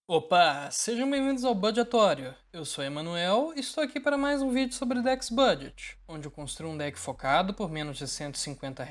Opa, sejam bem-vindos ao Budgetório. Eu sou Emanuel e estou aqui para mais um vídeo sobre decks budget, onde eu construo um deck focado por menos de R$ 150,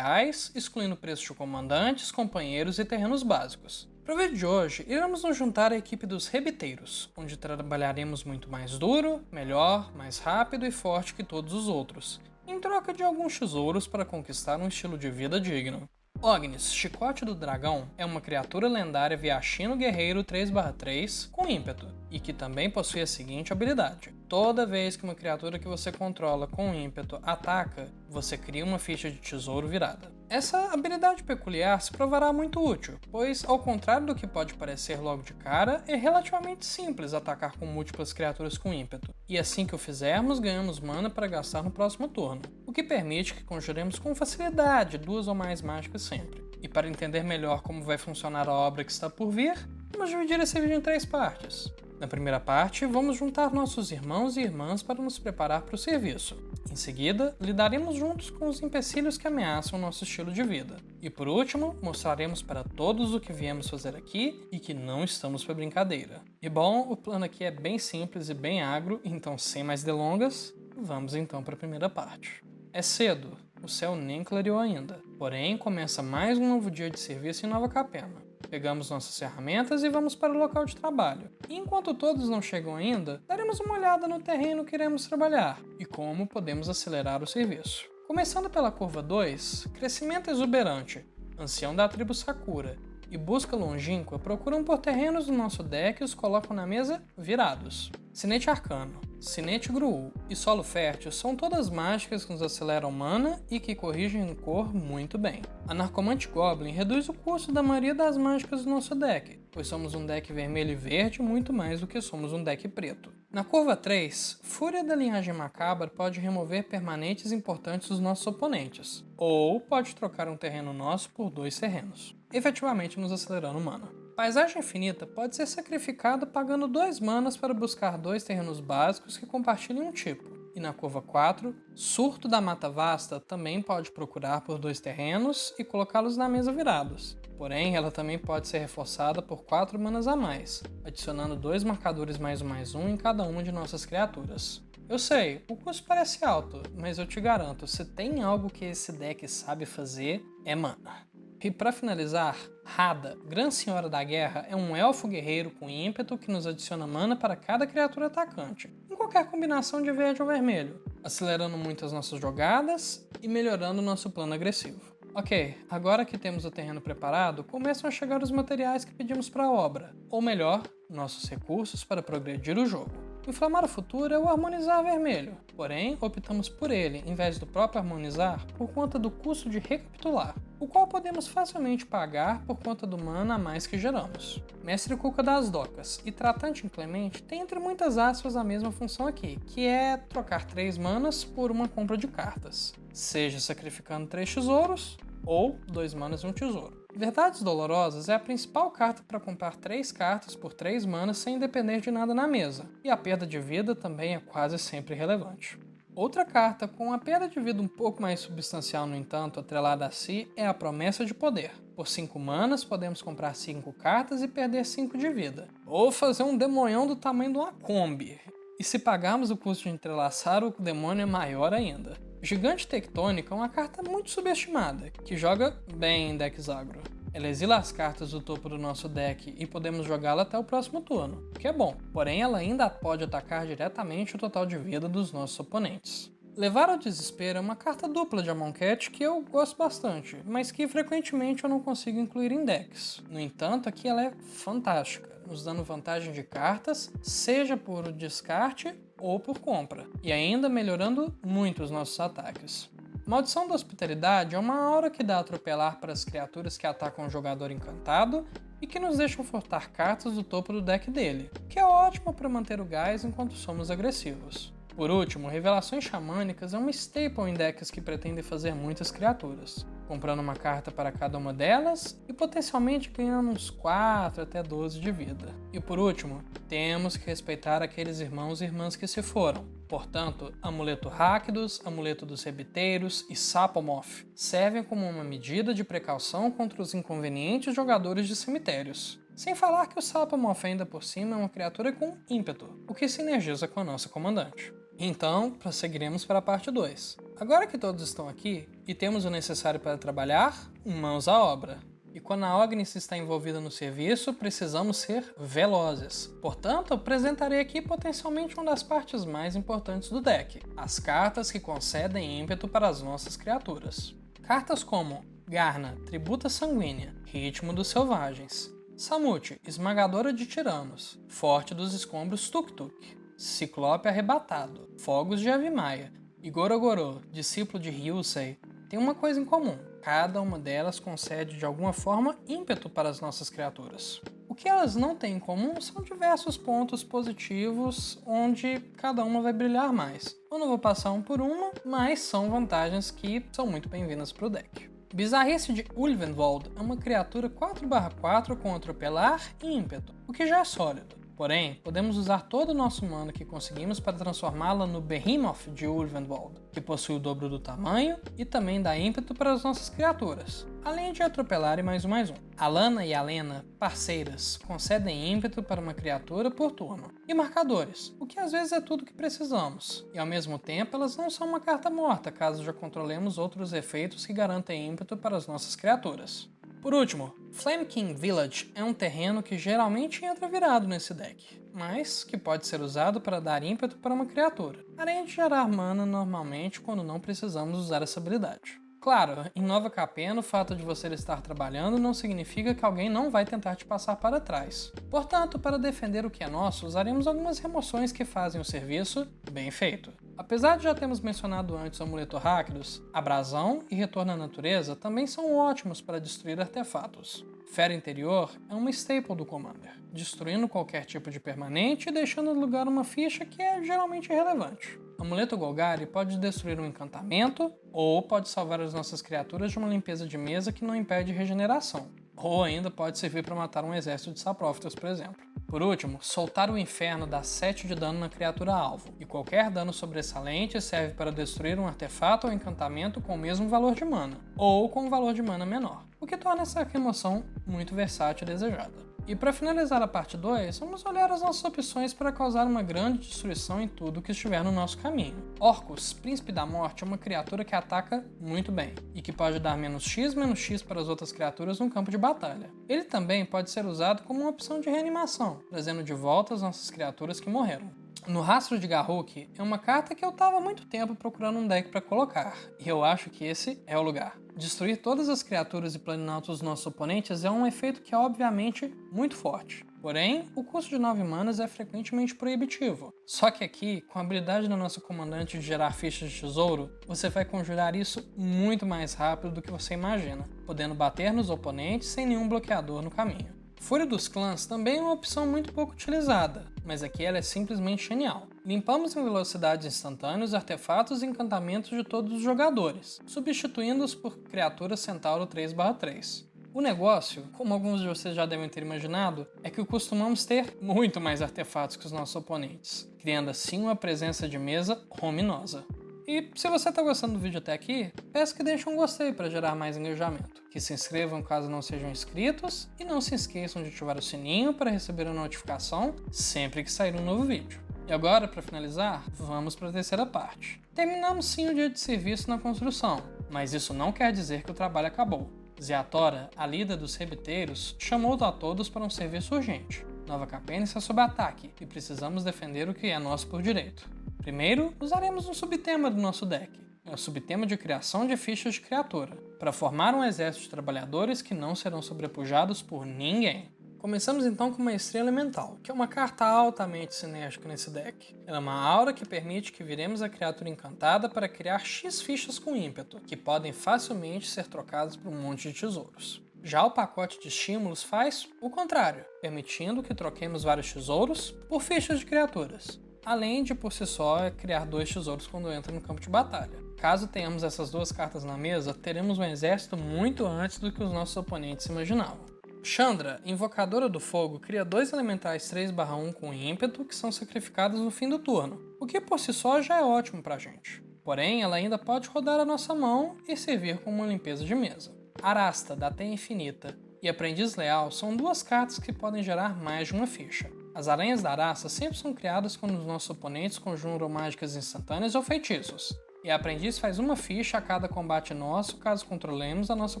excluindo preços de comandantes, companheiros e terrenos básicos. Para o vídeo de hoje, iremos nos juntar à equipe dos Rebiteiros, onde trabalharemos muito mais duro, melhor, mais rápido e forte que todos os outros, em troca de alguns tesouros para conquistar um estilo de vida digno. Ognis, Chicote do Dragão, é uma criatura lendária Viashino Guerreiro 3/3 com ímpeto, e que também possui a seguinte habilidade. Toda vez que uma criatura que você controla com ímpeto ataca, você cria uma ficha de tesouro virada. Essa habilidade peculiar se provará muito útil, pois, ao contrário do que pode parecer logo de cara, é relativamente simples atacar com múltiplas criaturas com ímpeto, e assim que o fizermos, ganhamos mana para gastar no próximo turno, o que permite que conjuremos com facilidade duas ou mais mágicas sempre. E para entender melhor como vai funcionar a obra que está por vir, vamos dividir esse vídeo em 3 partes. Na primeira parte, vamos juntar nossos irmãos e irmãs para nos preparar para o serviço. Em seguida, lidaremos juntos com os empecilhos que ameaçam nosso estilo de vida. E por último, mostraremos para todos o que viemos fazer aqui e que não estamos para brincadeira. E bom, o plano aqui é bem simples e bem agro, então sem mais delongas, vamos então para a primeira parte. É cedo, o céu nem clareou ainda, porém começa mais um novo dia de serviço em Nova Capena. Pegamos nossas ferramentas e vamos para o local de trabalho. E enquanto todos não chegam ainda, daremos uma olhada no terreno que iremos trabalhar e como podemos acelerar o serviço. Começando pela curva 2, crescimento exuberante, ancião da tribo Sakura, e busca longínqua procuram por terrenos do nosso deck e os colocam na mesa virados. Sinete Arcano, Sinete Gruul e Solo Fértil são todas mágicas que nos aceleram mana e que corrigem cor muito bem. A Narcomante Goblin reduz o custo da maioria das mágicas do nosso deck, pois somos um deck vermelho e verde muito mais do que somos um deck preto. Na curva 3, Fúria da Linhagem Macabra pode remover permanentes importantes dos nossos oponentes, ou pode trocar um terreno nosso por 2 terrenos, efetivamente nos acelerando mana. Paisagem Infinita pode ser sacrificada pagando 2 manas para buscar 2 terrenos básicos que compartilhem um tipo. E na curva 4, Surto da Mata Vasta também pode procurar por 2 terrenos e colocá-los na mesa virados. Porém, ela também pode ser reforçada por 4 manas a mais, adicionando 2 marcadores +1/+1 em cada uma de nossas criaturas. Eu sei, o custo parece alto, mas eu te garanto, se tem algo que esse deck sabe fazer, é mana. E para finalizar, Hada, Gran Senhora da Guerra, é um elfo guerreiro com ímpeto que nos adiciona mana para cada criatura atacante, em qualquer combinação de verde ou vermelho, acelerando muito as nossas jogadas e melhorando nosso plano agressivo. Ok, agora que temos o terreno preparado, começam a chegar os materiais que pedimos para a obra, ou melhor, nossos recursos para progredir o jogo. Inflamar o futuro é o harmonizar vermelho, porém optamos por ele, em vez do próprio harmonizar, por conta do custo de recapitular, o qual podemos facilmente pagar por conta do mana a mais que geramos. Mestre Cuca das Docas e Tratante Inclemente tem entre muitas aspas a mesma função aqui, que é trocar 3 manas por uma compra de cartas, seja sacrificando 3 tesouros, ou 2 manas e um tesouro. Verdades Dolorosas é a principal carta para comprar 3 cartas por 3 manas sem depender de nada na mesa, e a perda de vida também é quase sempre relevante. Outra carta com a perda de vida um pouco mais substancial, no entanto, atrelada a si, é a Promessa de Poder. Por 5 manas, podemos comprar 5 cartas e perder 5 de vida, ou fazer um demonhão do tamanho de uma Kombi. E se pagarmos o custo de entrelaçar, o demônio é maior ainda. Gigante Tectônica é uma carta muito subestimada, que joga bem em decks agro. Ela exila as cartas do topo do nosso deck e podemos jogá-la até o próximo turno, o que é bom, porém ela ainda pode atacar diretamente o total de vida dos nossos oponentes. Levar ao Desespero é uma carta dupla de Amonkhet que eu gosto bastante, mas que frequentemente eu não consigo incluir em decks. No entanto, aqui ela é fantástica, nos dando vantagem de cartas, seja por descarte ou por compra, e ainda melhorando muito os nossos ataques. Maldição da Hospitalidade é uma aura que dá atropelar para as criaturas que atacam o jogador encantado e que nos deixam furtar cartas do topo do deck dele, que é ótimo para manter o gás enquanto somos agressivos. Por último, Revelações Xamânicas é uma staple em decks que pretendem fazer muitas criaturas, comprando uma carta para cada uma delas e potencialmente ganhando uns 4 até 12 de vida. E por último, temos que respeitar aqueles irmãos e irmãs que se foram. Portanto, Amuleto Rakdos, Amuleto dos Rebiteiros e Sapomoth servem como uma medida de precaução contra os inconvenientes jogadores de cemitérios. Sem falar que o Sapamorph ainda por cima é uma criatura com ímpeto, o que sinergiza com a nossa comandante. Então, prosseguiremos para a parte 2. Agora que todos estão aqui e temos o necessário para trabalhar, mãos à obra. E quando a Ognis está envolvida no serviço, precisamos ser velozes. Portanto, apresentarei aqui potencialmente uma das partes mais importantes do deck: as cartas que concedem ímpeto para as nossas criaturas. Cartas como Garna, Tributa Sanguínea, Ritmo dos Selvagens; Samute, Esmagadora de Tiranos, Forte dos Escombros Tuk-Tuk; Ciclope Arrebatado, Fogos de Avimaia e Gorogoro, Discípulo de Ryusei, tem uma coisa em comum: cada uma delas concede de alguma forma ímpeto para as nossas criaturas. O que elas não têm em comum são diversos pontos positivos onde cada uma vai brilhar mais. Eu não vou passar um por uma, mas são vantagens que são muito bem-vindas para o deck. Bizarrice de Ulvenwald é uma criatura 4/4 com atropelar e ímpeto, o que já é sólido. Porém, podemos usar todo o nosso mana que conseguimos para transformá-la no Behemoth de Ulvenwald, que possui o dobro do tamanho e também dá ímpeto para as nossas criaturas, além de atropelar e mais um. Alana e Alena, parceiras, concedem ímpeto para uma criatura por turno, e marcadores, o que às vezes é tudo que precisamos, e ao mesmo tempo elas não são uma carta morta caso já controlemos outros efeitos que garantem ímpeto para as nossas criaturas. Por último, Flame King Village é um terreno que geralmente entra virado nesse deck, mas que pode ser usado para dar ímpeto para uma criatura, além de gerar mana normalmente quando não precisamos usar essa habilidade. Claro, em Nova Capena, o fato de você estar trabalhando não significa que alguém não vai tentar te passar para trás. Portanto, para defender o que é nosso, usaremos algumas remoções que fazem o serviço bem feito. Apesar de já termos mencionado antes o Amuleto Rakdos, Abrasão e Retorno à Natureza também são ótimos para destruir artefatos. Fera Interior é uma staple do Commander, destruindo qualquer tipo de permanente e deixando no lugar uma ficha que é geralmente irrelevante. Amuleto Golgari pode destruir um encantamento, ou pode salvar as nossas criaturas de uma limpeza de mesa que não impede regeneração, ou ainda pode servir para matar um exército de Saprófitas, por exemplo. Por último, soltar o inferno dá 7 de dano na criatura alvo, e qualquer dano sobressalente serve para destruir um artefato ou encantamento com o mesmo valor de mana, ou com um valor de mana menor, o que torna essa remoção muito versátil e desejada. E para finalizar a parte 2, vamos olhar as nossas opções para causar uma grande destruição em tudo que estiver no nosso caminho. Orcus, Príncipe da Morte, é uma criatura que ataca muito bem, e que pode dar -X para as outras criaturas no campo de batalha. Ele também pode ser usado como uma opção de reanimação, trazendo de volta as nossas criaturas que morreram. No Rastro de Garruk é uma carta que eu estava há muito tempo procurando um deck para colocar, e eu acho que esse é o lugar. Destruir todas as criaturas e planinautas dos nossos oponentes é um efeito que é obviamente muito forte. Porém, o custo de 9 manas é frequentemente proibitivo. Só que aqui, com a habilidade da nossa comandante de gerar fichas de tesouro, você vai conjurar isso muito mais rápido do que você imagina, podendo bater nos oponentes sem nenhum bloqueador no caminho. Fúria dos Clãs também é uma opção muito pouco utilizada, mas aqui ela é simplesmente genial. Limpamos em velocidades instantâneas artefatos e encantamentos de todos os jogadores, substituindo-os por criaturas Centauro 3/3. O negócio, como alguns de vocês já devem ter imaginado, é que costumamos ter muito mais artefatos que os nossos oponentes, criando assim uma presença de mesa ruminosa. E se você está gostando do vídeo até aqui, peço que deixe um gostei para gerar mais engajamento, que se inscrevam caso não sejam inscritos e não se esqueçam de ativar o sininho para receber a notificação sempre que sair um novo vídeo. E agora, para finalizar, vamos para a terceira parte. Terminamos sim o dia de serviço na construção, mas isso não quer dizer que o trabalho acabou. Zeatora, a líder dos rebiteiros, chamou a todos para um serviço urgente. Nova Capena está sob ataque e precisamos defender o que é nosso por direito. Primeiro, usaremos um subtema do nosso deck, o subtema de criação de fichas de criatura, para formar um exército de trabalhadores que não serão sobrepujados por ninguém. Começamos então com Maestria Elemental, que é uma carta altamente sinérgica nesse deck. Ela é uma aura que permite que viremos a criatura encantada para criar X fichas com ímpeto, que podem facilmente ser trocadas por um monte de tesouros. Já o pacote de estímulos faz o contrário, permitindo que troquemos vários tesouros por fichas de criaturas, além de por si só criar 2 tesouros quando entra no campo de batalha. Caso tenhamos essas 2 cartas na mesa, teremos um exército muito antes do que os nossos oponentes imaginavam. Chandra, Invocadora do Fogo, cria 2 elementais 3/1 com ímpeto que são sacrificados no fim do turno, o que por si só já é ótimo pra gente. Porém, ela ainda pode rodar a nossa mão e servir como uma limpeza de mesa. Arasta, da Teia Infinita, E Aprendiz Leal são duas cartas que podem gerar mais de uma ficha. As Aranhas da Araça sempre são criadas quando os nossos oponentes conjuram mágicas instantâneas ou feitiços. E a Aprendiz faz uma ficha a cada combate nosso caso controlemos a nossa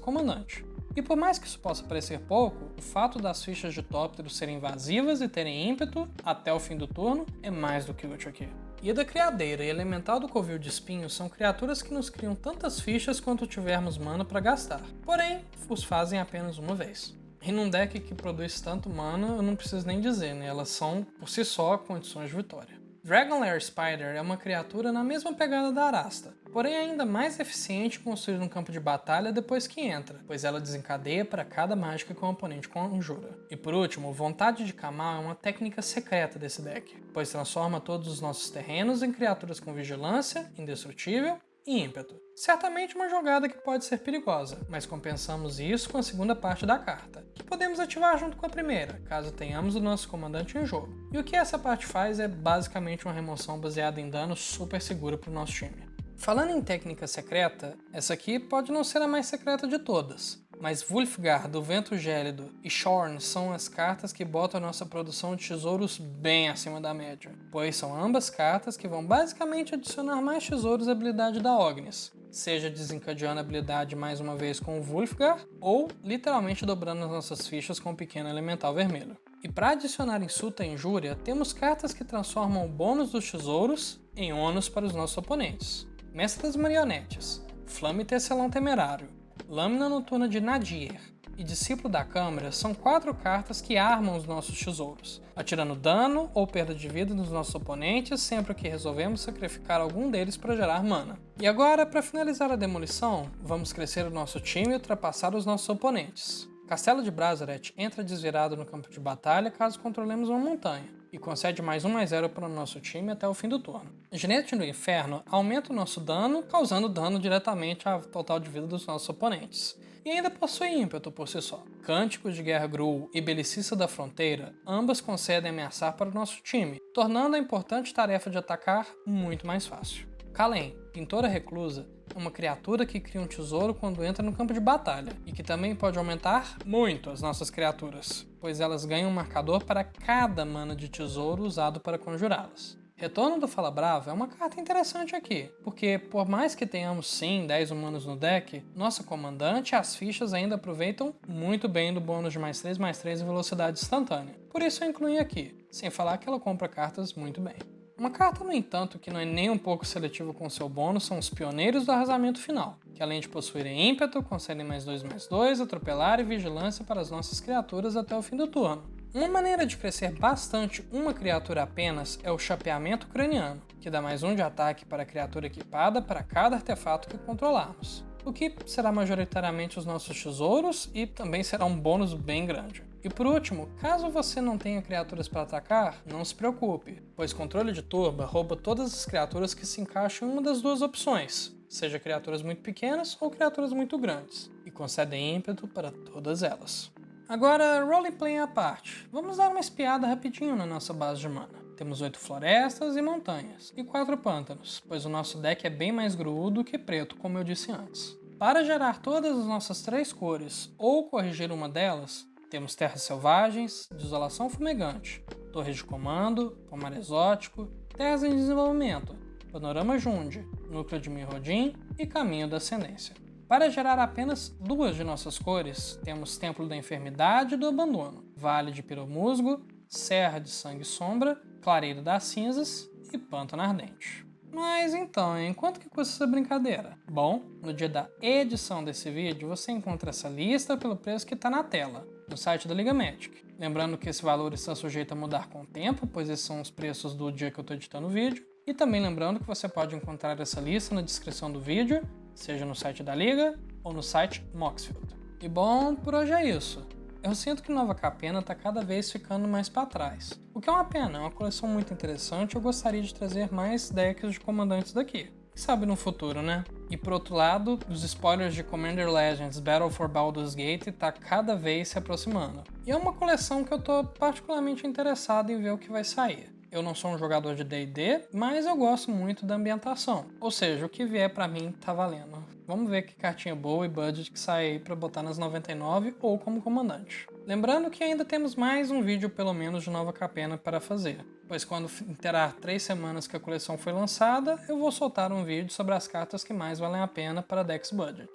comandante. E por mais que isso possa parecer pouco, o fato das fichas de Tóptero serem invasivas e terem ímpeto até o fim do turno é mais do que útil aqui. Hida Criadeira e Elemental do Covil de Espinhos são criaturas que nos criam tantas fichas quanto tivermos mana para gastar, porém, os fazem apenas uma vez. E num deck que produz tanto mana, eu não preciso nem dizer, né? Elas são, por si só, condições de vitória. Dragonlair Spider é uma criatura na mesma pegada da Arasta, porém ainda mais eficiente construir no campo de batalha depois que entra, pois ela desencadeia para cada mágica que o oponente conjura. E por último, Vontade de Kamal é uma técnica secreta desse deck, pois transforma todos os nossos terrenos em criaturas com vigilância, indestrutível e ímpeto. Certamente uma jogada que pode ser perigosa, mas compensamos isso com a segunda parte da carta, que podemos ativar junto com a primeira, caso tenhamos o nosso comandante em jogo. E o que essa parte faz é basicamente uma remoção baseada em dano super segura para o nosso time. Falando em técnica secreta, essa aqui pode não ser a mais secreta de todas, mas Wulfgar, do Vento Gélido, e Shorn são as cartas que botam a nossa produção de tesouros bem acima da média, pois são ambas cartas que vão basicamente adicionar mais tesouros à habilidade da Ognis, seja desencadeando a habilidade mais uma vez com o Wulfgar, ou literalmente dobrando as nossas fichas com o pequeno elemental vermelho. E para adicionar insulta e injúria, temos cartas que transformam o bônus dos tesouros em ônus para os nossos oponentes. Mestre das Marionetes, Flame Tecelão Temerário, Lâmina Noturna de Nadir e Discípulo da Câmara são 4 cartas que armam os nossos tesouros, atirando dano ou perda de vida nos nossos oponentes sempre que resolvemos sacrificar algum deles para gerar mana. E agora, para finalizar a demolição, vamos crescer o nosso time e ultrapassar os nossos oponentes. Castelo de Brazaret entra desvirado no campo de batalha caso controlemos uma montanha, e concede mais 1/0 para o nosso time até o fim do turno. Ginete do Inferno aumenta o nosso dano, causando dano diretamente ao total de vida dos nossos oponentes, e ainda possui ímpeto por si só. Cânticos de Guerra Gruul e Belicista da Fronteira ambas concedem ameaçar para o nosso time, tornando a importante tarefa de atacar muito mais fácil. Kallen, Pintora Reclusa, é uma criatura que cria um tesouro quando entra no campo de batalha, e que também pode aumentar muito as nossas criaturas, pois elas ganham um marcador para cada mana de tesouro usado para conjurá-las. Retorno do Fala Brava é uma carta interessante aqui, porque por mais que tenhamos sim 10 humanos no deck, nossa comandante e as fichas ainda aproveitam muito bem do bônus de +3/+3 em velocidade instantânea, por isso eu incluí aqui, sem falar que ela compra cartas muito bem. Uma carta, no entanto, que não é nem um pouco seletiva com seu bônus são os Pioneiros do Arrasamento Final, que além de possuírem ímpeto, concedem +2/+2, atropelar e vigilância para as nossas criaturas até o fim do turno. Uma maneira de crescer bastante uma criatura apenas é o Chapeamento Craniano, que dá +1 de ataque para a criatura equipada para cada artefato que controlarmos, o que será majoritariamente os nossos tesouros e também será um bônus bem grande. E por último, caso você não tenha criaturas para atacar, não se preocupe, pois Controle de Turba rouba todas as criaturas que se encaixam em uma das duas opções, seja criaturas muito pequenas ou criaturas muito grandes, e concedem ímpeto para todas elas. Agora, roleplay à parte, vamos dar uma espiada rapidinho na nossa base de mana. Temos 8 florestas e montanhas, e 4 pântanos, pois o nosso deck é bem mais grudo que preto, como eu disse antes. Para gerar todas as nossas 3 cores, ou corrigir uma delas, temos Terras Selvagens, Desolação Fumegante, Torres de Comando, Pomar Exótico, Terras em Desenvolvimento, Panorama Jundi, Núcleo de Mirrodin e Caminho da Ascendência. Para gerar apenas 2 de nossas cores, temos Templo da Enfermidade e do Abandono, Vale de Piromusgo, Serra de Sangue e Sombra, Clareiro das Cinzas e Pântano Ardente. Mas então, hein? Quanto que custa essa brincadeira? Bom, no dia da edição desse vídeo, você encontra essa lista pelo preço que está na tela, no site da Liga Magic. Lembrando que esse valor está sujeito a mudar com o tempo, pois esses são os preços do dia que eu estou editando o vídeo. E também lembrando que você pode encontrar essa lista na descrição do vídeo, seja no site da Liga ou no site Moxfield. E bom, por hoje é isso. Eu sinto que Nova Capena está cada vez ficando mais para trás. O que é uma pena, é uma coleção muito interessante e eu gostaria de trazer mais decks de comandantes daqui. Quem sabe no futuro, né? E por outro lado, os spoilers de Commander Legends Battle for Baldur's Gate tá cada vez se aproximando. E é uma coleção que eu tô particularmente interessado em ver o que vai sair. Eu não sou um jogador de D&D, mas eu gosto muito da ambientação. Ou seja, o que vier pra mim tá valendo. Vamos ver que cartinha boa e budget que sai aí pra botar nas 99 ou como comandante. Lembrando que ainda temos mais um vídeo pelo menos de Nova Capena para fazer, pois quando interar 3 semanas que a coleção foi lançada, eu vou soltar um vídeo sobre as cartas que mais valem a pena para decks budget.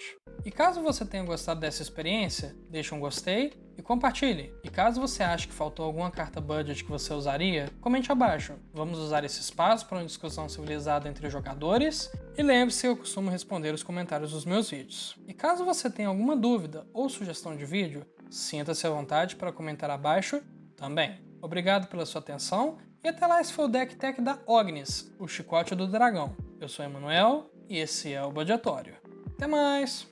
E caso você tenha gostado dessa experiência, deixe um gostei e compartilhe. E caso você ache que faltou alguma carta budget que você usaria, comente abaixo. Vamos usar esse espaço para uma discussão civilizada entre jogadores. E lembre-se que eu costumo responder os comentários dos meus vídeos. E caso você tenha alguma dúvida ou sugestão de vídeo, sinta-se à vontade para comentar abaixo também. Obrigado pela sua atenção e até lá, esse foi o Deck Tech da Ognis, o chicote do dragão. Eu sou Emanuel e esse é o Budgetório. Até mais!